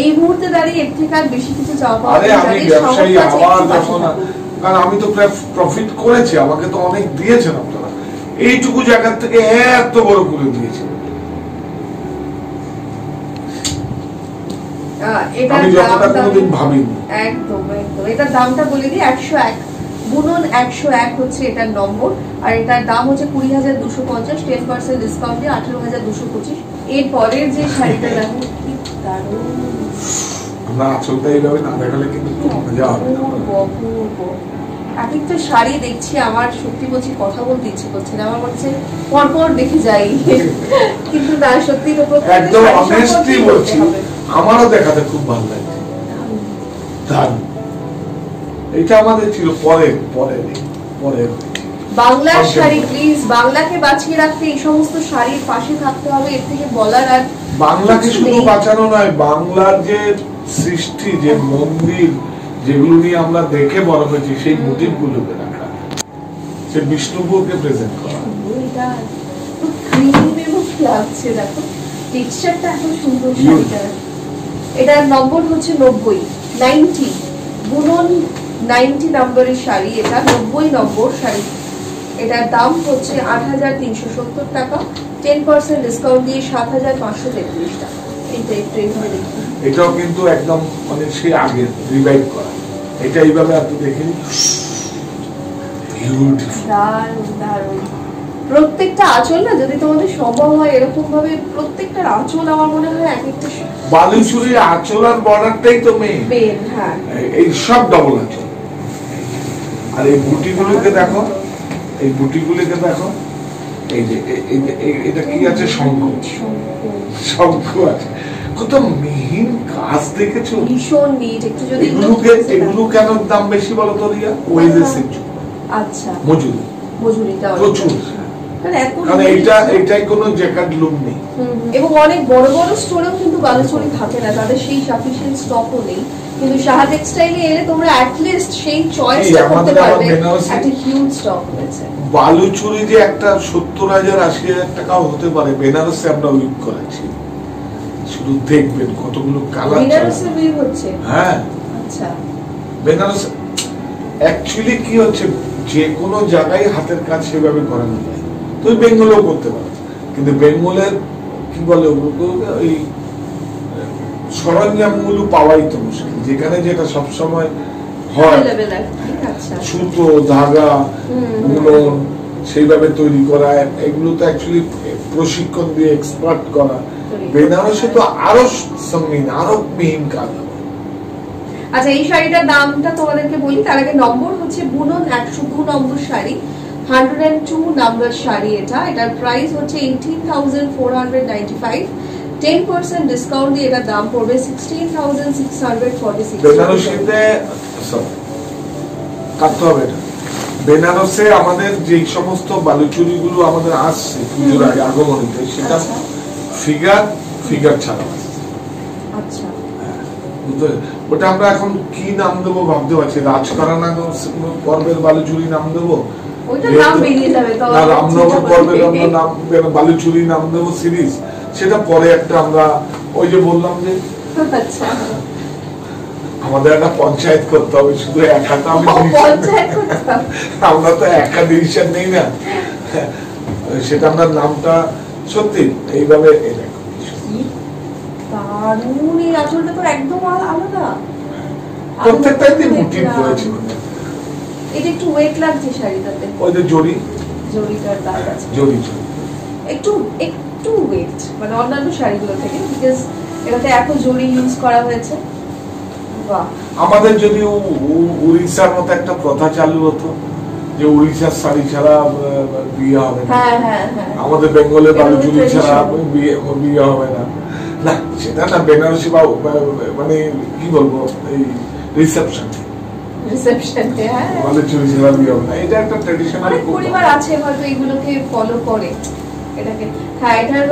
এই মুহূর্তে দাঁড়িয়ে এর থেকে আর বেশি কিছু চাওয়া পাওয়া যায় না। আমি ব্যবসায়ী, আবার যখন, কারণ আমি তো প্রফিট করেছি, আমাকে তো অনেক দিয়েছেন আপনারা, এইটুকু জায়গা থেকে এত বড় করে দিয়েছেন। আমি যতটা কোনোদিন ভাবিনি। একদম একদম। এটার দামটা বলে দিই, 101, বুনন 101 হচ্ছে এটার নম্বর, আর এটার দাম হচ্ছে 20,250, 10% ডিসকাউন্ট দিয়ে 18,225। এর পরের যে শাড়িটা দেখো, কি দারুণ। আমরা আঁচলটা এইভাবে না দেখালে কিন্তু খুব মজা হবে না। এক একটা শাড়ি দেখছি, আমার সত্যি বলছি কথা বলতে ইচ্ছে করছে না, আমার হচ্ছে পরপর দেখে যাই, কিন্তু না, সত্যি তো একদম অনেস্টলি বলছি, আমারও দেখাতে খুব ভালো লাগছে। দারুণ। এটা আমাদের ছিল পরে পরে পরে বাংলার শাড়ি, প্লিজ বাংলাকে বাঁচিয়ে রাখতে এই সমস্ত শাড়ির পাশে থাকতে হবে, এর থেকে বলার আর বাংলাকে শুধু বাঁচানো নয়, বাংলার যে সৃষ্টি, যে মন্দির, যেগুলো নিয়ে আমরা দেখে বড় হয়েছি, সেই মোটিভ গুলোকে রাখা, সে বিষ্ণুপুরকে প্রেজেন্ট করা। এটা তো ক্রিমের মতো লাগছে, দেখো টেক্সচারটা এত সুন্দর শাড়িটা। এটার নম্বর হচ্ছে 90, বুনন 90 নম্বরের শাড়ি, এটা 90 নম্বর শাড়ি। এটার দাম হচ্ছে 8,370 টাকা, 10% ডিসকাউন্ট দিয়ে 7,533 টাকা। এইটা একটু এইভাবে দেখুন, এটাও কিন্তু একদম মানে সেই আগে রিভাইভ করা, এটা এইভাবে আপনি দেখেন, দারুণ দারুণ। প্রত্যেকটা আঁচল না, যদি তোমাদের সম্ভব হয় এরকম ভাবে প্রত্যেকটা আঁচল, আমার মনে হয় এক একটা বালুচুরির আঁচল আর বর্ডারটাই তো মেইন। হ্যাঁ, এই সব ডবল আঁচল। আর এই বুটিগুলোকে দেখো, এই বুটিগুলোকে দেখো, এই যে এটা কি আছে, শঙ্খ আছে, কত মিহিন কাজ দেখেছো, ভীষণ নিট। একটু যদি এগুলো কেন দাম বেশি বলো তো রিয়া? ওয়েজেস, আচ্ছা, মজুরিটা প্রচুর, কারণ এইটাই কোনো জ্যাকেট লুম নেই। এবং অনেক বড় বড় স্টোরেও কিন্তু বালুচুরি থাকে না, তাদের সেই সাফিসিয়েন্ট স্টকও নেই, কিন্তু সাহা টেক্সটাইলে এলে তোমরা অ্যাট লিস্ট সেই চয়েসটা করতে পারবে, একটা হিউজ স্টক রয়েছে। বালুচুরি যে একটা 70,000 80,000 টাকাও হতে পারে, বেনারসে আমরা উইক করেছি, শুধু দেখবেন কতগুলো কালার বেনারসে উইক হচ্ছে। হ্যাঁ, আচ্ছা, বেনারস অ্যাকচুয়ালি কি হচ্ছে, যে কোনো জায়গায় হাতের কাজ সেভাবে করানো যায়, তুই বেঙ্গলেও করতে পারো, কিন্তু বেঙ্গলের কি বলে ওই সরঞ্জামগুলো পাওয়াই তো মুশকিল, যেখানে যেটা সবসময় হয়, সুতো, ধাগা, বুনন সেইভাবে তৈরি করা, এগুলো তো অ্যাকচুয়ালি প্রশিক্ষণ দিয়ে এক্সপার্ট করা। বেনারসে তো আরো সঙ্গীন, আরো মিহিন কাজ। আচ্ছা, এই শাড়িটার দামটা তোমাদেরকে বলি, তার আগে নম্বর হচ্ছে বুনন 102 নম্বর শাড়ি, 102 নাম্বার শাড়ি। এটার প্রাইস হচ্ছে 18,495, 10% ডিসকাউন্ট দিয়ে এটার দাম পড়বে 16,646। বেনারসিতে কাটতে হবে এটা। বেনারসে আমাদের যে সমস্ত বালুচুরি গুলো আমাদের আসছে পুজোর আগে আগমনীতে, সেটা ফিগার ছাড়া আসছে। আচ্ছা, ওটা আমরা এখন কি নাম দেবো ভাবতে পারছি। রাজকারানা পর্বের বালুচুরি নাম দেবো, রামনগর পর্বের আমরা নাম বালুচুরি নাম দেবো সিরিজ, সেটা পরে একটা আমরা ওই যে বললাম যে আমাদের একটা পঞ্চায়েত করতে হবে, শুধু একাটা আমরা তো একা ডিসিশন নেই না, সেটা আমরা নামটা সত্যি এইভাবে প্রত্যেকটাই মোটিভ করেছি। এটা একটু ওয়েট লাগছে শাড়িটাতে, ওই যে জরিটার দাগ আছে, একটু ওয়েট মানে অন্যান্য শাড়িগুলো থেকে, বিকজ এটাতে এত জরি ইউজ করা হয়েছে। আমাদের যদি উড়িষ্যার মতো একটা প্রথা চালু হতো যে উড়িষ্যার শাড়ি ছাড়া বিয়ে হবে না, আমাদের বেঙ্গলের বালুচুরি ছাড়া বিয়ে হবে না, না সেটা না, বেনারসি বা মানে কি বলবো এই রিসেপশন বালুচুরি ছাড়া বিয়ে হবে না, এটা একটা ট্র্যাডিশনাল পরিবার আছে হয়তো এগুলোকে ফলো করে এটাকে। হ্যাঁ, এটার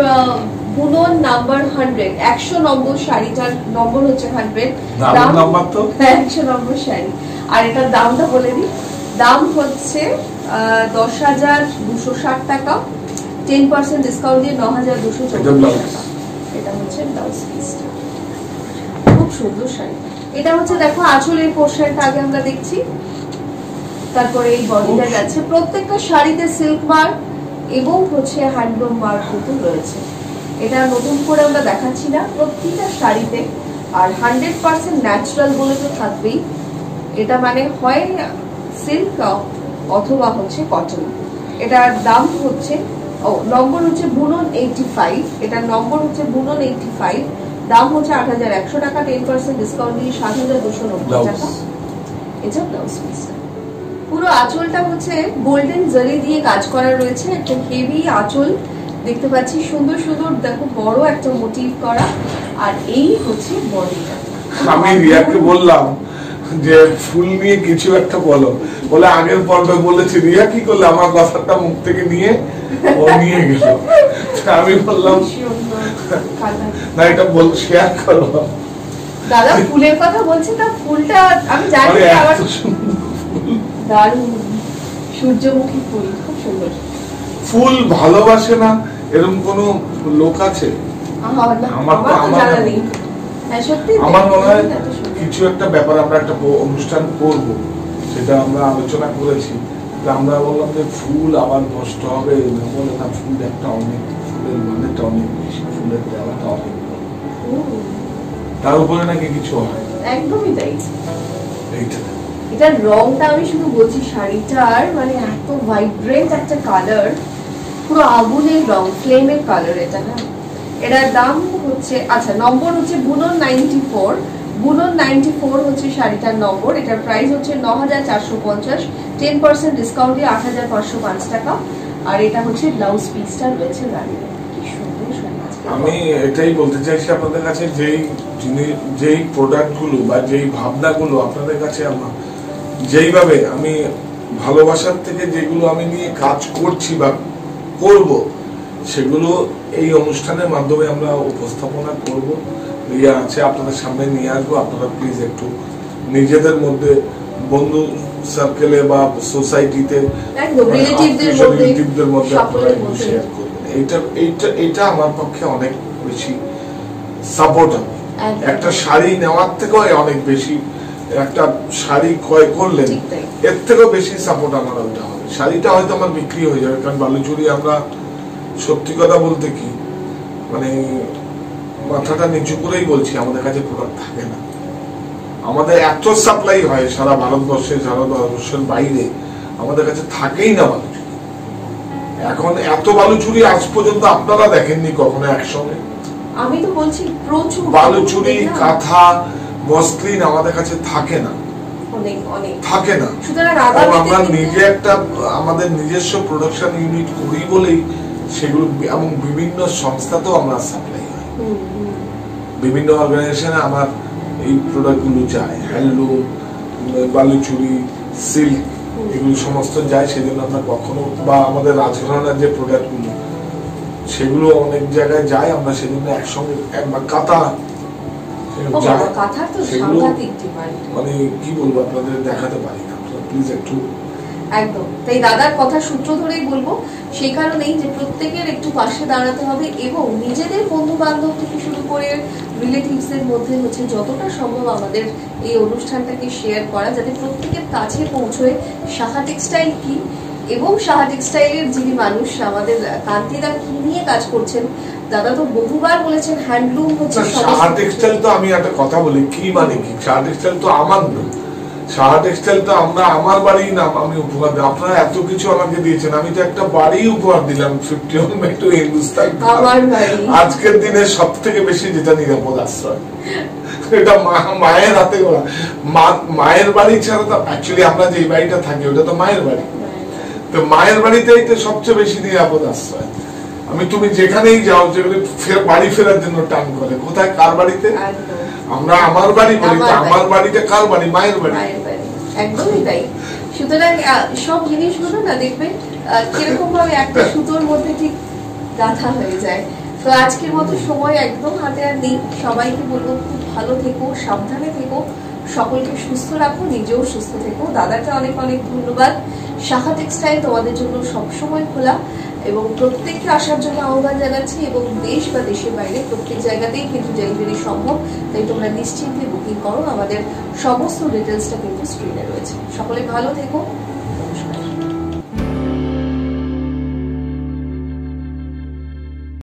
বুনন নাম্বার 100, 100 নম্বর শাড়িটার নম্বর হচ্ছে 100, দাম নাম্বার তো 100 নম্বর শাড়ি। আর এটার দামটা বলে দিই, দাম হচ্ছে 10,260 টাকা, 10% ডিসকাউন্ট দিয়ে 9,240 টাকা। এটা হচ্ছে ব্লাউজ পিসটা, খুব সুন্দর শাড়ি। এটা হচ্ছে দেখো আঁচলের পোর্শনটা আগে আমরা দেখছি, তারপরে এই বডিটা যাচ্ছে। প্রত্যেকটা শাড়িতে সিল্ক মার্ক এবং হচ্ছে হ্যান্ডলুম মার্ক কিন্তু রয়েছে। এটা নতুন করে আমরা দেখাচ্ছি না, প্রত্যেকটা শাড়িতে। আর 100% ন্যাচারাল বলে তো থাকবেই, এটা মানে হয় সিল্ক অথবা হচ্ছে কটন। এটার দাম হচ্ছে নম্বর হচ্ছে বুনন 85, এটার নম্বর হচ্ছে বুনন 85, দাম হচ্ছে 8,100 টাকা, 10% ডিসকাউন্ট দিয়ে 7,290 টাকা। এটা ব্লাউজ পিসটা। পুরো আঁচলটা হচ্ছে গোল্ডেন জারি দিয়ে কাজ করা রয়েছে, একটা হেভি আঁচল দেখতে পাচ্ছি, সুন্দর সুন্দর দেখো বড় একটা মোটিভ করা। আর এই হচ্ছে বডিটা। আমি রিয়াকে বললাম যে ফুল নিয়ে কিছু একটা বলো, বলে আগের পর্বে বলেছি, রিয়া কি করলে আমার কথাটা মুখ থেকে নিয়ে ও নিয়ে গেল। আমি বললাম না, এটা বল শেয়ার করো দাদা। ফুলের কথা বলছি না, ফুলটা আমি জানি দারুণ, সূর্যমুখী ফুল, খুব সুন্দর ফুল। ভালোবাসে না এরকম কোন লোক আছে? আমার মনে হয় কিছু একটা ব্যাপার আমরা একটা অনুষ্ঠান করব, সেটা আমরা আলোচনা করেছি। আমরা বললাম যে ফুল আবার নষ্ট হবে, বলে না, ফুল একটা অনেক, ফুলের মানেটা অনেক বেশি, ফুলের দেওয়াটা অনেক, তার উপরে নাকি কিছু হয়। একদমই তাই। এইটা এটার রংটা আমি শুধু বলছি, শাড়িটার মানে এত ভাইব্রেন্ট একটা কালার, পুরো আগুনের রং, ফ্লেমের কালার এটা। হ্যাঁ, এটার দাম হচ্ছে, আচ্ছা নম্বর হচ্ছে বুনন 94, বুনন 94 হচ্ছে শাড়িটার নম্বর। এটার প্রাইস হচ্ছে 9,450, 10% ডিসকাউন্ট দিয়ে 8,505 টাকা। আর এটা হচ্ছে ব্লাউজ পিসটা রয়েছে দাঁড়িয়ে। আমি এটাই বলতে চাইছি আপনাদের কাছে, যেই প্রোডাক্ট গুলো বা যেই ভাবনা গুলো আপনাদের কাছে আমার যেইভাবে আমি ভালোবাসার থেকে যেগুলো আমি নিয়ে কাজ করছি বা করব, সেগুলো এই অনুষ্ঠানের মাধ্যমে আমরা উপস্থাপনা করব। রিয়া আছে, আপনাদের সামনে নিয়ে আসবো। আপনারা প্লিজ একটু নিজেদের মধ্যে, বন্ধু সার্কেলে বা সোসাইটিতে, রিলেটিভদের মধ্যে আপনারা শেয়ার করবেন। এটা আমার পক্ষে অনেক বেশি সাপোর্ট হবে। একটা শাড়ি নেওয়ার থেকেও অনেক বেশি, একটা শাড়ি ক্রয় করলেন এর থেকেও বেশি সাপোর্ট আমার ওইটা হবে। শাড়িটা হয়তো আমার বিক্রি হয়ে যাবে, কারণ বালুচুরি আমরা সত্যি কথা বলতে কি মানে মাথাটা নিচু করেই বলছি, আমাদের কাছে প্রোডাক্ট থাকে না। আমাদের এত সাপ্লাই হয় সারা ভারতবর্ষে, সারা ভারতবর্ষের বাইরে আমাদের কাছে থাকেই না বালুচুরি। এখন এত বালুচুরি আজ পর্যন্ত আপনারা দেখেননি কখনো একসঙ্গে। আমি তো বলছি প্রচুর বালুচুরি, কাঁথা, মসলিন আমাদের কাছে থাকে না, থাকে না। আমরা নিজে একটা আমাদের নিজস্ব প্রোডাকশন ইউনিট করি বলেই সেগুলো, এবং বিভিন্ন সংস্থাতেও আমরা সাপ্লাই হয়, বিভিন্ন অর্গানাইজেশনে আমার এই প্রোডাক্ট গুলো যায়, হ্যান্ডলুম, বালুচুরি, সিল্ক, এগুলো সমস্ত যায়। সেজন্য আমরা কখনো, বা আমাদের রাজঘরানার যে প্রোডাক্ট গুলো সেগুলো অনেক জায়গায় যায়, আমরা সেজন্য একসঙ্গে, কাঁথা, মানে কি বলবো আপনাদের দেখাতে পারি না, প্লিজ একটু। একদম তাই দাদার কথা সূত্র ধরেই বলবো, সেই কারণেই যে প্রত্যেকের একটু পাশে দাঁড়াতে হবে এবং নিজেদের বন্ধু বান্ধব থেকে শুরু করে রিলেটিভস এর মধ্যে হচ্ছে যতটা সম্ভব আমাদের এই অনুষ্ঠানটাকে শেয়ার করা, যাতে প্রত্যেকের কাছে পৌঁছয় সাহা টেক্সটাইল কি, এবং সাহা টেক্সটাইলের যিনি মানুষ আমাদের কান্তিদা কি নিয়ে কাজ করছেন। দাদা তো বহুবার বলেছেন হ্যান্ডলুম হচ্ছে সাহা টেক্সটাইল। তো আমি একটা কথা বলি, কি মানে কি, সাহা টেক্সটাইল তো আমার না, সাহা টেক্সটাইল তো আমরা আমার বাড়ির নাম আমি উপহার দিই। আপনারা এত কিছু আমাকে দিয়েছেন, আমি তো একটা বাড়ি উপহার দিলাম, 50 মেট্রো হিন্দুস্তান। আজকের দিনে সব থেকে বেশি যেটা নিরাপদ আশ্রয়, এটা মায়ের হাতে করা। মায়ের বাড়ি ছাড়া তো অ্যাকচুয়ালি আমরা যে বাড়িটা থাকি ওটা তো মায়ের বাড়ি, তো মায়ের বাড়িতেই তো সবচেয়ে বেশি নিরাপদ আশ্রয়। আমি তুমি যেখানেই যাও, যেগুলো বাড়ি ফেরার জন্য টান করে, কোথায় কার বাড়িতে, আমরা আমার বাড়ি বলি, আমার বাড়িটা কার বাড়ি, মায়ের বাড়ি। একদমই তাই। সুতরাং সব জিনিসগুলো না দেখবেন কিরকম ভাবে একটা সুতোর মধ্যে ঠিক গাঁথা হয়ে যায়। তো আজকের মতো সময় একদম হাতে আর নেই, সবাইকে বলবো খুব ভালো থেকো, সাবধানে থেকো, সকলকে সুস্থ রাখো, নিজেও সুস্থ থেকো। দাদাকে অনেক অনেক ধন্যবাদ। সাহা টেক্সটাইল তোমাদের জন্য সবসময় খোলা এবং প্রত্যেককে আসার জন্য আহ্বান জানাচ্ছি, এবং দেশ বা দেশের বাইরে প্রত্যেক জায়গাতেই কিন্তু ডেলিভারি সম্ভব। তাই তোমরা নিশ্চিন্তে বুকিং করো, আমাদের সমস্ত ডিটেলসটা কিন্তু স্ক্রিনে রয়েছে। সকলে ভালো থেকো, নমস্কার।